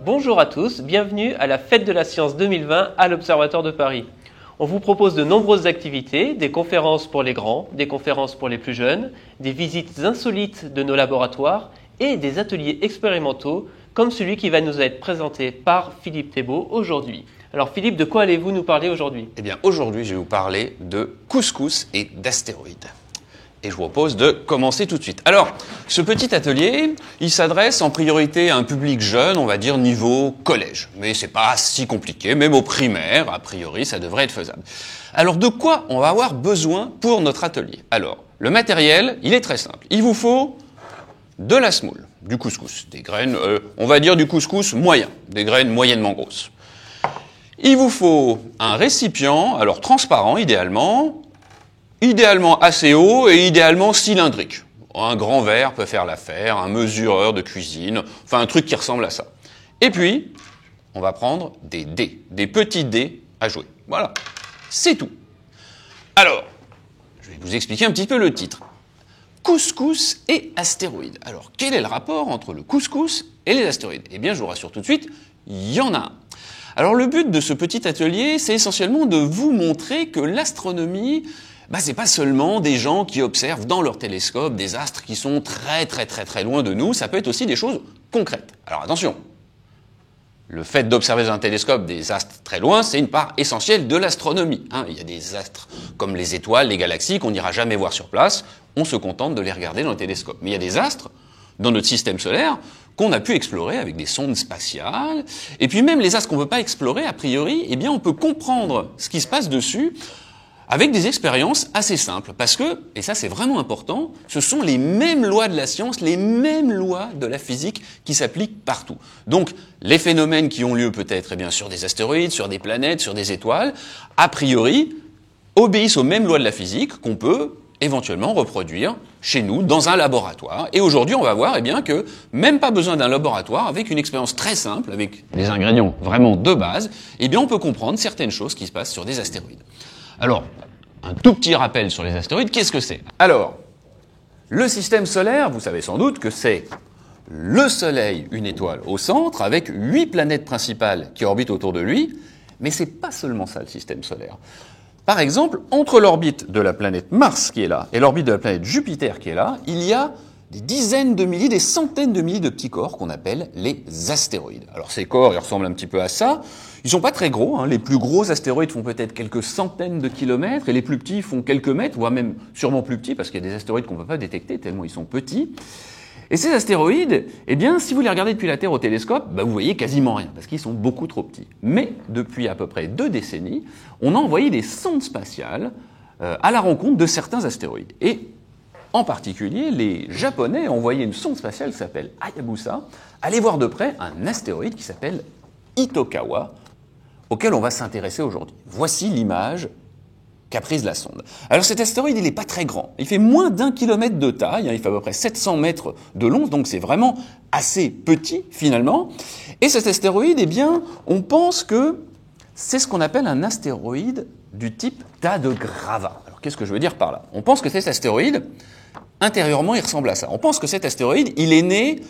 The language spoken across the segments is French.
Bonjour à tous, bienvenue à la Fête de la Science 2020 à l'Observatoire de Paris. On vous propose de nombreuses activités, des conférences pour les grands, des conférences pour les plus jeunes, des visites insolites de nos laboratoires et des ateliers expérimentaux comme celui qui va nous être présenté par Philippe Thébault aujourd'hui. Alors Philippe, de quoi allez-vous nous parler aujourd'hui ? Eh bien aujourd'hui je vais vous parler de couscous et d'astéroïdes. Et je vous propose de commencer tout de suite. Alors, ce petit atelier, il s'adresse en priorité à un public jeune, on va dire niveau collège. Mais c'est pas si compliqué, même au primaire, a priori, ça devrait être faisable. Alors, de quoi on va avoir besoin pour notre atelier ? Alors, le matériel, il est très simple. Il vous faut de la semoule, du couscous, des graines, on va dire du couscous moyen, des graines moyennement grosses. Il vous faut un récipient, alors transparent idéalement assez haut et idéalement cylindrique. Un grand verre peut faire l'affaire, un mesureur de cuisine, enfin un truc qui ressemble à ça. Et puis, on va prendre des dés, des petits dés à jouer. Voilà, c'est tout. Alors, je vais vous expliquer un petit peu le titre. Couscous et astéroïdes. Alors, quel est le rapport entre le couscous et les astéroïdes ? Eh bien, je vous rassure tout de suite, il y en a un. Alors, le but de ce petit atelier, c'est essentiellement de vous montrer que l'astronomie, c'est pas seulement des gens qui observent dans leur télescope des astres qui sont très loin de nous, ça peut être aussi des choses concrètes. Alors attention, le fait d'observer dans un télescope des astres très loin, c'est une part essentielle de l'astronomie. Il y a des astres comme les étoiles, les galaxies, qu'on n'ira jamais voir sur place, on se contente de les regarder dans le télescope. Mais il y a des astres, dans notre système solaire, qu'on a pu explorer avec des sondes spatiales, et puis même les astres qu'on ne peut pas explorer, a priori, eh bien on peut comprendre ce qui se passe dessus, avec des expériences assez simples, parce que, et ça c'est vraiment important, ce sont les mêmes lois de la science, les mêmes lois de la physique qui s'appliquent partout. Donc, les phénomènes qui ont lieu peut-être sur des astéroïdes, sur des planètes, sur des étoiles, a priori, obéissent aux mêmes lois de la physique qu'on peut éventuellement reproduire chez nous, dans un laboratoire. Et aujourd'hui, on va voir que même pas besoin d'un laboratoire, avec une expérience très simple, avec des ingrédients vraiment de base, on peut comprendre certaines choses qui se passent sur des astéroïdes. Alors, un tout petit rappel sur les astéroïdes, qu'est-ce que c'est ? Alors, le système solaire, vous savez sans doute que c'est le Soleil, une étoile au centre, avec 8 planètes principales qui orbitent autour de lui, mais c'est pas seulement ça le système solaire. Par exemple, entre l'orbite de la planète Mars qui est là et l'orbite de la planète Jupiter qui est là, il y a des dizaines de milliers, des centaines de milliers de petits corps qu'on appelle les astéroïdes. Alors ces corps, ils ressemblent un petit peu à ça. Ils sont pas très gros, Les plus gros astéroïdes font peut-être quelques centaines de kilomètres et les plus petits font quelques mètres, voire même sûrement plus petits parce qu'il y a des astéroïdes qu'on peut pas détecter tellement ils sont petits. Et ces astéroïdes, si vous les regardez depuis la Terre au télescope, vous voyez quasiment rien parce qu'ils sont beaucoup trop petits. Mais depuis à peu près 2 décennies, on a envoyé des sondes spatiales à la rencontre de certains astéroïdes. Et en particulier, les Japonais ont envoyé une sonde spatiale qui s'appelle Hayabusa, aller voir de près un astéroïde qui s'appelle Itokawa, auquel on va s'intéresser aujourd'hui. Voici l'image qu'a prise la sonde. Alors cet astéroïde, il n'est pas très grand. Il fait moins d'1 kilomètre de taille, il fait à peu près 700 mètres de long, donc c'est vraiment assez petit finalement. Et cet astéroïde, on pense que c'est ce qu'on appelle un astéroïde du type tas de gravats. Alors qu'est-ce que je veux dire par là ? On pense que cet astéroïde, intérieurement, il ressemble à ça. On pense que cet astéroïde, il est né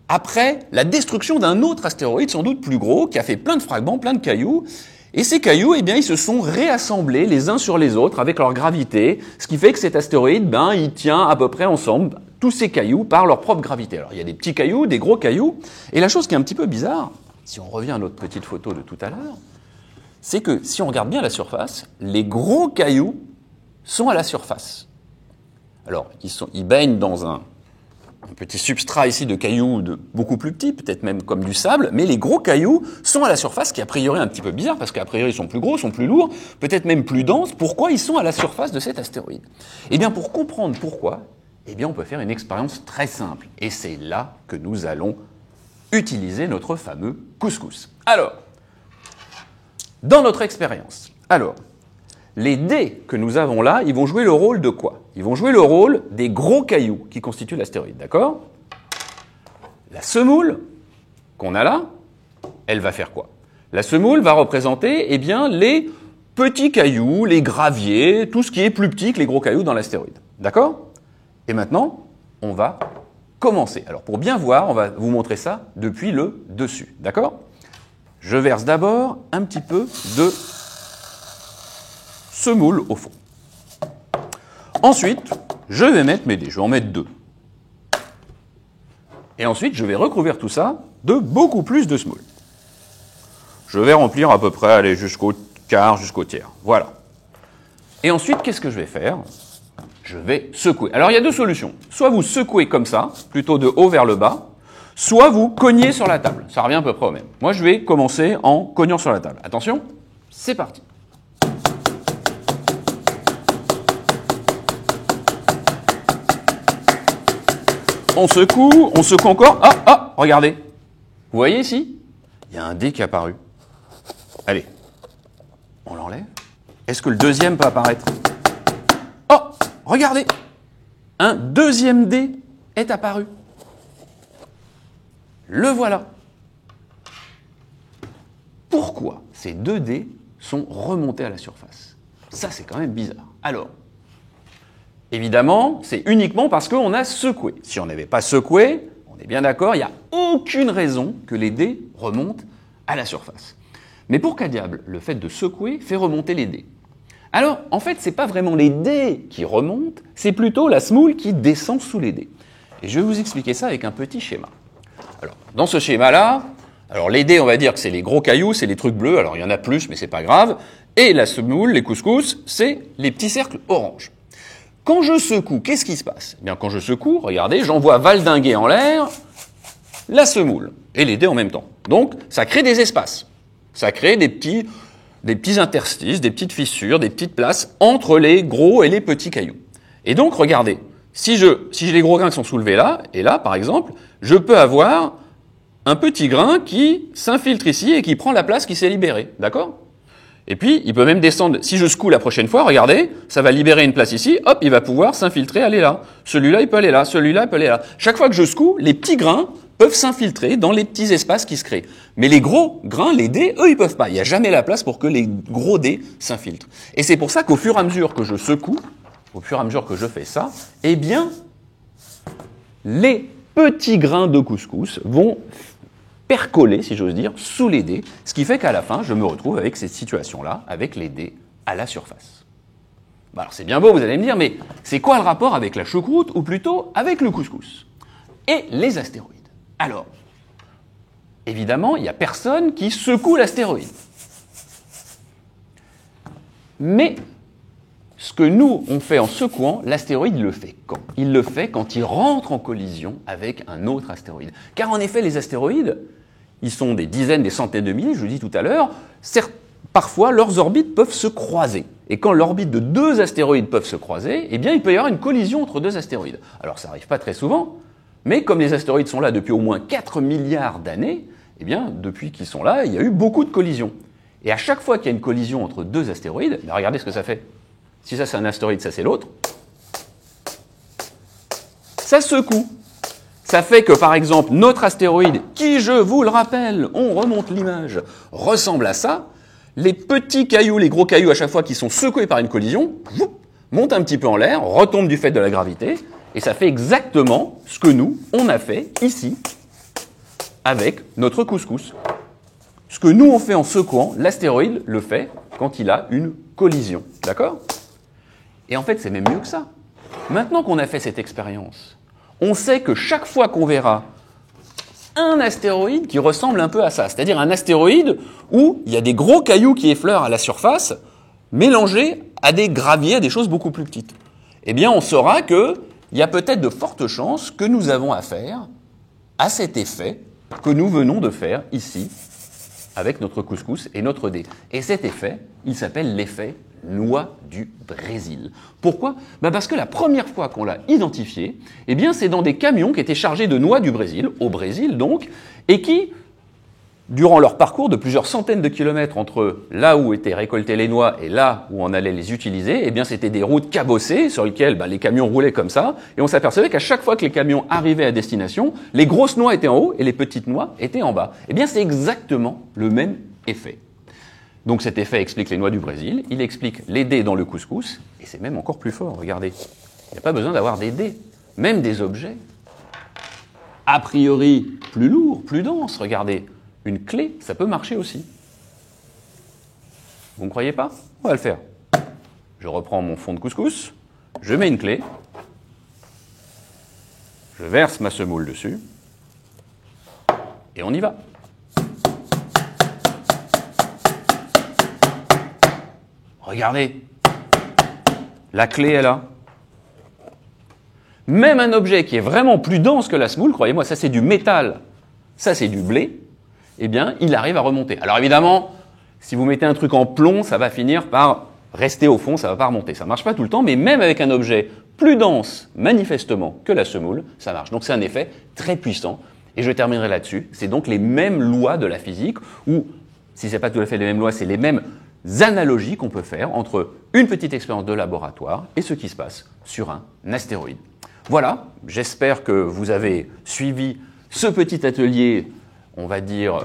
après la destruction d'un autre astéroïde, sans doute plus gros, qui a fait plein de fragments, plein de cailloux. Et ces cailloux, ils se sont réassemblés les uns sur les autres avec leur gravité, ce qui fait que cet astéroïde, il tient à peu près ensemble tous ces cailloux par leur propre gravité. Alors il y a des petits cailloux, des gros cailloux, et la chose qui est un petit peu bizarre, si on revient à notre petite photo de tout à l'heure, c'est que si on regarde bien la surface, les gros cailloux sont à la surface. Alors, ils baignent dans un petit substrat ici de cailloux beaucoup plus petits, peut-être même comme du sable, mais les gros cailloux sont à la surface, ce qui a priori est un petit peu bizarre, parce qu'a priori ils sont plus gros, sont plus lourds, peut-être même plus denses. Pourquoi ils sont à la surface de cet astéroïde ? Pour comprendre pourquoi, on peut faire une expérience très simple. Et c'est là que nous allons utiliser notre fameux couscous. Alors, dans notre expérience, les dés que nous avons là, ils vont jouer le rôle de quoi ? Ils vont jouer le rôle des gros cailloux qui constituent l'astéroïde, d'accord ? La semoule qu'on a là, elle va faire quoi ? La semoule va représenter, les petits cailloux, les graviers, tout ce qui est plus petit que les gros cailloux dans l'astéroïde. D'accord? Et maintenant, on va commencer. Alors pour bien voir, on va vous montrer ça depuis le dessus. D'accord? Je verse d'abord un petit peu de semoule au fond. Ensuite, je vais mettre mes dés. Je vais en mettre 2. Et ensuite, je vais recouvrir tout ça de beaucoup plus de semoule. Je vais remplir à peu près, aller jusqu'au quart, jusqu'au tiers. Voilà. Et ensuite, qu'est-ce que je vais faire? Je vais secouer. Alors, il y a deux solutions. Soit vous secouez comme ça, plutôt de haut vers le bas, soit vous cognez sur la table. Ça revient à peu près au même. Moi, je vais commencer en cognant sur la table. Attention, c'est parti. On secoue encore. Ah, regardez. Vous voyez ici? Il y a un dé qui est apparu. Allez, on l'enlève. Est-ce que le deuxième peut apparaître? Oh, regardez. Un deuxième dé est apparu. Le voilà. Pourquoi ces 2 dés sont remontés à la surface? Ça, c'est quand même bizarre. Alors, évidemment, c'est uniquement parce qu'on a secoué. Si on n'avait pas secoué, on est bien d'accord, il n'y a aucune raison que les dés remontent à la surface. Mais pour quel diable le fait de secouer fait remonter les dés? Alors, en fait, ce n'est pas vraiment les dés qui remontent, c'est plutôt la semoule qui descend sous les dés. Et je vais vous expliquer ça avec un petit schéma. Alors, dans ce schéma-là, alors les dés, on va dire que c'est les gros cailloux, c'est les trucs bleus, alors il y en a plus, mais c'est pas grave. Et la semoule, les couscous, c'est les petits cercles orange. Quand je secoue, qu'est-ce qui se passe? Eh bien, quand je secoue, regardez, j'envoie valdinguer en l'air la semoule et les dés en même temps. Donc, ça crée des espaces. Ça crée des petits interstices, des petites fissures, des petites places entre les gros et les petits cailloux. Et donc, regardez, si j'ai les gros grains qui sont soulevés là, et là, par exemple, je peux avoir un petit grain qui s'infiltre ici et qui prend la place qui s'est libérée. D'accord? Et puis, il peut même descendre. Si je secoue la prochaine fois, regardez, ça va libérer une place ici, hop, il va pouvoir s'infiltrer, aller là. Celui-là, il peut aller là, celui-là, il peut aller là. Chaque fois que je secoue, les petits grains peuvent s'infiltrer dans les petits espaces qui se créent. Mais les gros grains, les dés, eux, ils peuvent pas. Il n'y a jamais la place pour que les gros dés s'infiltrent. Et c'est pour ça qu'au fur et à mesure que je secoue, au fur et à mesure que je fais ça, eh bien, les petits grains de couscous vont percoler, si j'ose dire, sous les dés, ce qui fait qu'à la fin, je me retrouve avec cette situation-là, avec les dés à la surface. Bah alors c'est bien beau, vous allez me dire, mais c'est quoi le rapport avec la choucroute, ou plutôt avec le couscous et les astéroïdes? Alors, évidemment, il n'y a personne qui secoue l'astéroïde. Mais ce que nous, on fait en secouant, l'astéroïde, il le fait quand? Il le fait quand il rentre en collision avec un autre astéroïde. Car en effet, les astéroïdes, ils sont des dizaines, des centaines de milliers, je vous dis tout à l'heure, parfois leurs orbites peuvent se croiser. Et quand l'orbite de 2 astéroïdes peuvent se croiser, eh bien il peut y avoir une collision entre 2 astéroïdes. Alors ça n'arrive pas très souvent, mais comme les astéroïdes sont là depuis au moins 4 milliards d'années, eh bien depuis qu'ils sont là, il y a eu beaucoup de collisions. Et à chaque fois qu'il y a une collision entre 2 astéroïdes, ben regardez ce que ça fait. Si ça c'est un astéroïde, ça c'est l'autre, ça secoue. Ça fait que, par exemple, notre astéroïde, qui, je vous le rappelle, on remonte l'image, ressemble à ça. Les petits cailloux, les gros cailloux, à chaque fois qu'ils sont secoués par une collision, montent un petit peu en l'air, retombent du fait de la gravité, et ça fait exactement ce que nous, on a fait ici, avec notre couscous. Ce que nous, on fait en secouant, l'astéroïde le fait quand il a une collision. D'accord? Et en fait, c'est même mieux que ça. Maintenant qu'on a fait cette expérience, on sait que chaque fois qu'on verra un astéroïde qui ressemble un peu à ça, c'est-à-dire un astéroïde où il y a des gros cailloux qui effleurent à la surface, mélangés à des graviers, à des choses beaucoup plus petites, eh bien on saura qu'il y a peut-être de fortes chances que nous avons affaire à cet effet que nous venons de faire ici, avec notre couscous et notre dé. Et cet effet, il s'appelle l'effet noix du Brésil. Pourquoi? Parce que la première fois qu'on l'a identifié, eh bien, c'est dans des camions qui étaient chargés de noix du Brésil, au Brésil donc, et qui, durant leur parcours de plusieurs centaines de kilomètres entre là où étaient récoltées les noix et là où on allait les utiliser, eh bien, c'était des routes cabossées sur lesquelles les camions roulaient comme ça, et on s'apercevait qu'à chaque fois que les camions arrivaient à destination, les grosses noix étaient en haut et les petites noix étaient en bas. Eh bien, c'est exactement le même effet. Donc cet effet explique les noix du Brésil, il explique les dés dans le couscous, et c'est même encore plus fort, regardez. Il n'y a pas besoin d'avoir des dés, même des objets a priori plus lourds, plus denses, regardez. Une clé, ça peut marcher aussi. Vous ne croyez pas? On va le faire. Je reprends mon fond de couscous, je mets une clé, je verse ma semoule dessus, et on y va. Regardez, la clé est là. Même un objet qui est vraiment plus dense que la semoule, croyez-moi, ça c'est du métal, ça c'est du blé, eh bien, il arrive à remonter. Alors évidemment, si vous mettez un truc en plomb, ça va finir par rester au fond, ça ne va pas remonter. Ça ne marche pas tout le temps, mais même avec un objet plus dense, manifestement, que la semoule, ça marche. Donc c'est un effet très puissant. Et je terminerai là-dessus. C'est donc les mêmes lois de la physique, ou si ce n'est pas tout à fait les mêmes lois, c'est les mêmes analogies qu'on peut faire entre une petite expérience de laboratoire et ce qui se passe sur un astéroïde. Voilà, j'espère que vous avez suivi ce petit atelier, on va dire,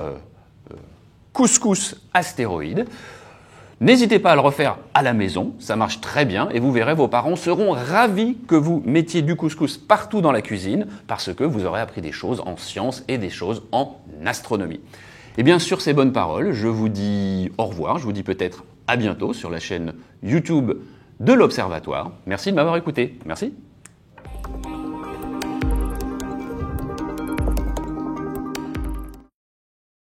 couscous astéroïde. N'hésitez pas à le refaire à la maison, ça marche très bien et vous verrez, vos parents seront ravis que vous mettiez du couscous partout dans la cuisine parce que vous aurez appris des choses en sciences et des choses en astronomie. Et bien sur ces bonnes paroles, je vous dis au revoir, je vous dis peut-être à bientôt sur la chaîne YouTube de l'Observatoire. Merci de m'avoir écouté. Merci.